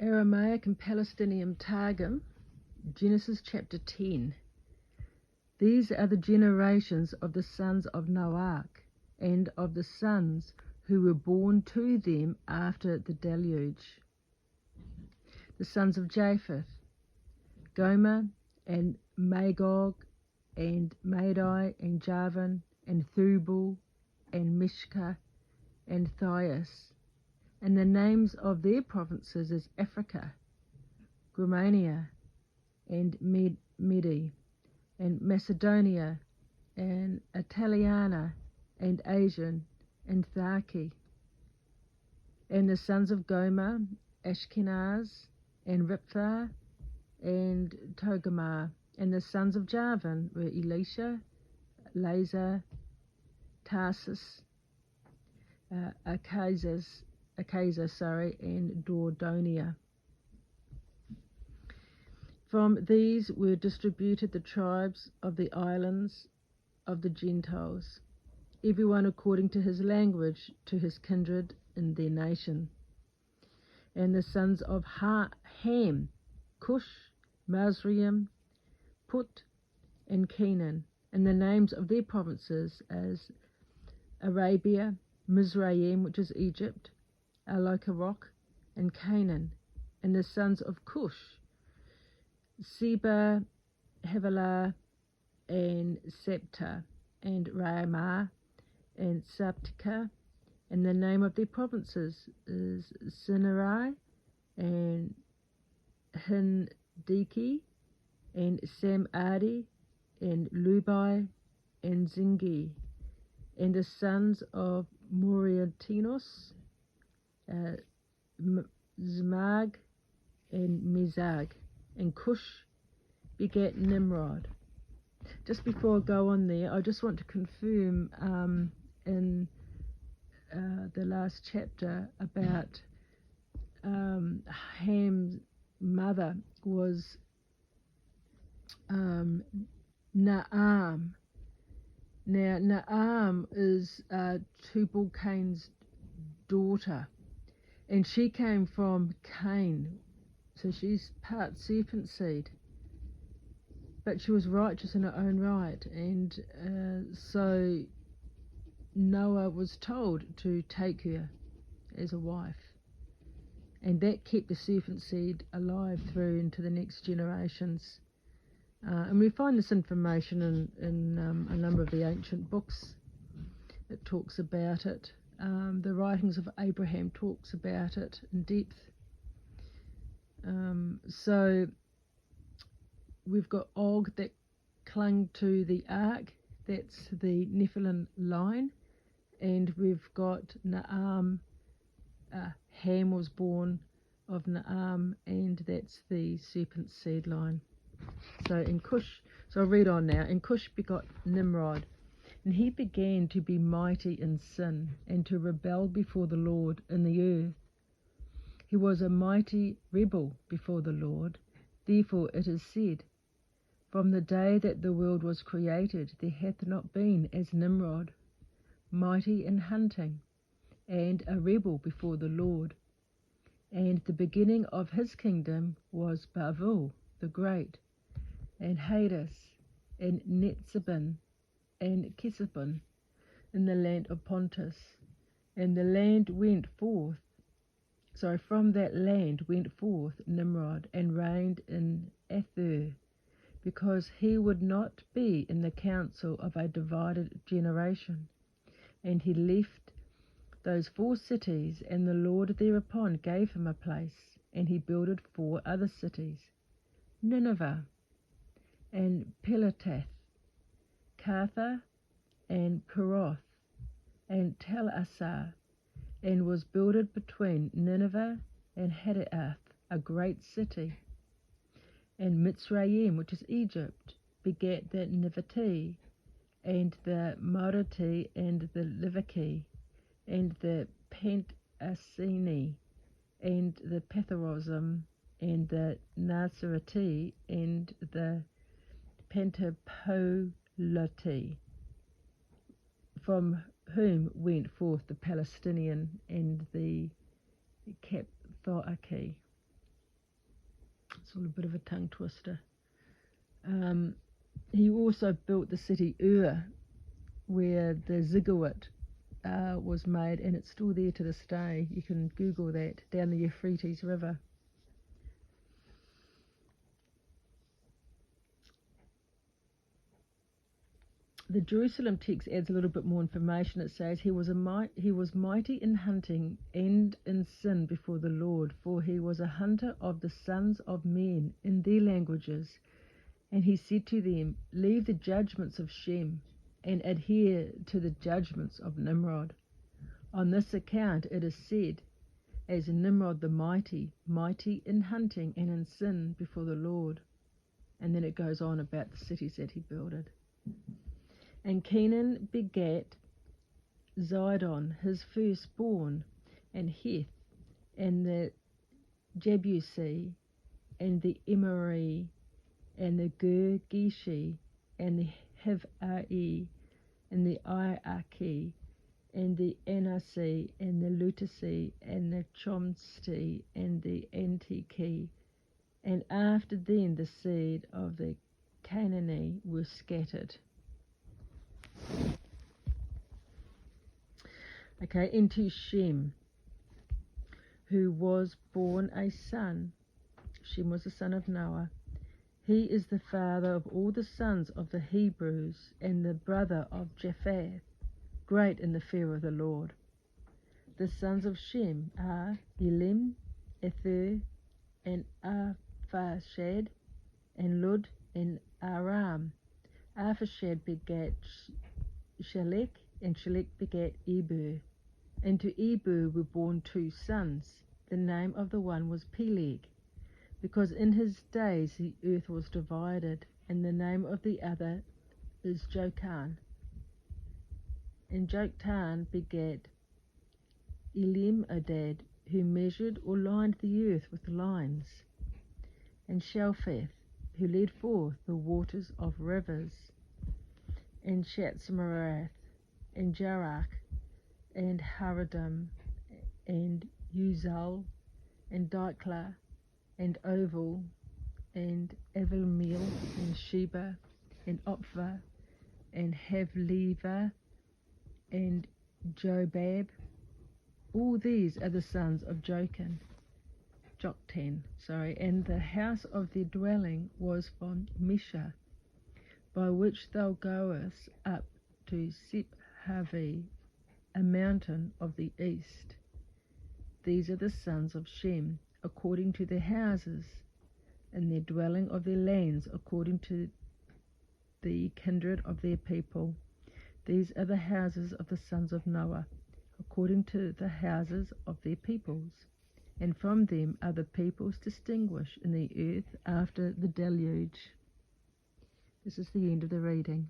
Aramaic and Palestinian Targum, Genesis chapter 10. These are the generations of the sons of Noach, and of the sons who were born to them after the deluge. The sons of Japheth, Gomer, and Magog, and Madai, and Javan, and Thubal, and Mishka, and Thias. And the names of their provinces is Africa, Grumania, and Medi, and Macedonia, and Italiana, and Asian, and Tharki. And the sons of Gomer, Ashkenaz, and Riphtha, and Togarmah. And the sons of Javan were Elisha, Lazer, Tarsus, Achaza, and Dordonia. From these were distributed the tribes of the islands of the Gentiles, everyone according to his language, to his kindred in their nation. And the sons of Ham, Cush, Mizraim, Put, and Canaan, and the names of their provinces as Arabia, Mizraim, which is Egypt, Alokarok, and Canaan. And the sons of Cush, Seba, Havilah, and Septa, and Ramah, and Sabtika, and the name of their provinces is Sinai, and Hindiki, and Samadi, and Lubai, and Zingi. And the sons of Moriatinos, Zmag, and Mizag. And Cush begat Nimrod. Just before I go on there, I just want to confirm in the last chapter about Ham's mother was Naam. Now, Naam is Tubal Cain's daughter, and she came from Cain, so she's part serpent seed. But she was righteous in her own right, and so Noah was told to take her as a wife, and that kept the serpent seed alive through into the next generations. And we find this information in a number of the ancient books. It talks about it. The writings of Abraham talks about it in depth. So we've got Og that clung to the ark, that's the Nephilim line, and we've got Naam, Ham was born of Naam, and that's the serpent seed line. So I'll read on now. And Cush begot Nimrod, and he began to be mighty in sin, and to rebel before the Lord in the earth. He was a mighty rebel before the Lord. Therefore it is said, from the day that the world was created, there hath not been as Nimrod, mighty in hunting, and a rebel before the Lord. And the beginning of his kingdom was Babel the great, and Hades, and Netzabin, and Kesabon, in the land of Pontus. And the land went forth, from that land went forth Nimrod, and reigned in Athur, because he would not be in the council of a divided generation. And he left those 4 cities, and the Lord thereupon gave him a place, and he builded 4 other cities, Nineveh, and Pelatath, Kartha, and Peroth, and Tel-Assar, and was builded between Nineveh and Hadath, a great city. And Mitzrayim, which is Egypt, begat the Nivati, and the Marati, and the Livaki, and the Pentasini, and the Petharosm, and the Nasarati, and the Pentapolati, from whom went forth the Palestinian and the Capthaki. It's all a bit of a tongue twister. He also built the city Ur, where the ziggurat was made, and it's still there to this day. You can Google that, down the Euphrates River. The Jerusalem text adds a little bit more information. It says he was mighty in hunting and in sin before the Lord, for he was a hunter of the sons of men in their languages. And he said to them, leave the judgments of Shem and adhere to the judgments of Nimrod. On this account it is said, as Nimrod the mighty, mighty in hunting and in sin before the Lord. And then it goes on about the cities that he builded. And Canaan begat Zidon, his firstborn, and Heth, and the Jebusi, and the Emori, and the Girgashi, and the Hivai, and the Iaki, and the Anasi, and the Lutasi, and the Chomsti, and the Antiki. And after them the seed of the Canaanite were scattered. Okay, into Shem, who was born a son. Shem was the son of Noah. He is the father of all the sons of the Hebrews, and the brother of Japheth, great in the fear of the Lord. The sons of Shem are Elim, Ether, and Arphaxad, and Lud, and Aram. Arphaxad begat Shelek, and Shelek begat Eber. And to Eber were born 2 sons. The name of the one was Peleg, because in his days the earth was divided, and the name of the other is Joktan. And Joktan begat Elimodad, who measured or lined the earth with lines, and Shelpheth, who led forth the waters of rivers, and Shatzmarath, and Jarach, and Haradim, and Uzal, and Diklah, and Oval, and Evilmeel, and Sheba, and Opha, and Havleva, and Jobab. All these are the sons of Joktan, and the house of their dwelling was from Mesha, by which thou goest up to Sephavi, a mountain of the east. These are the sons of Shem, according to their houses, and their dwelling of their lands, according to the kindred of their people. These are the houses of the sons of Noah, according to the houses of their peoples. And from them are the peoples distinguished in the earth after the deluge. This is the end of the reading.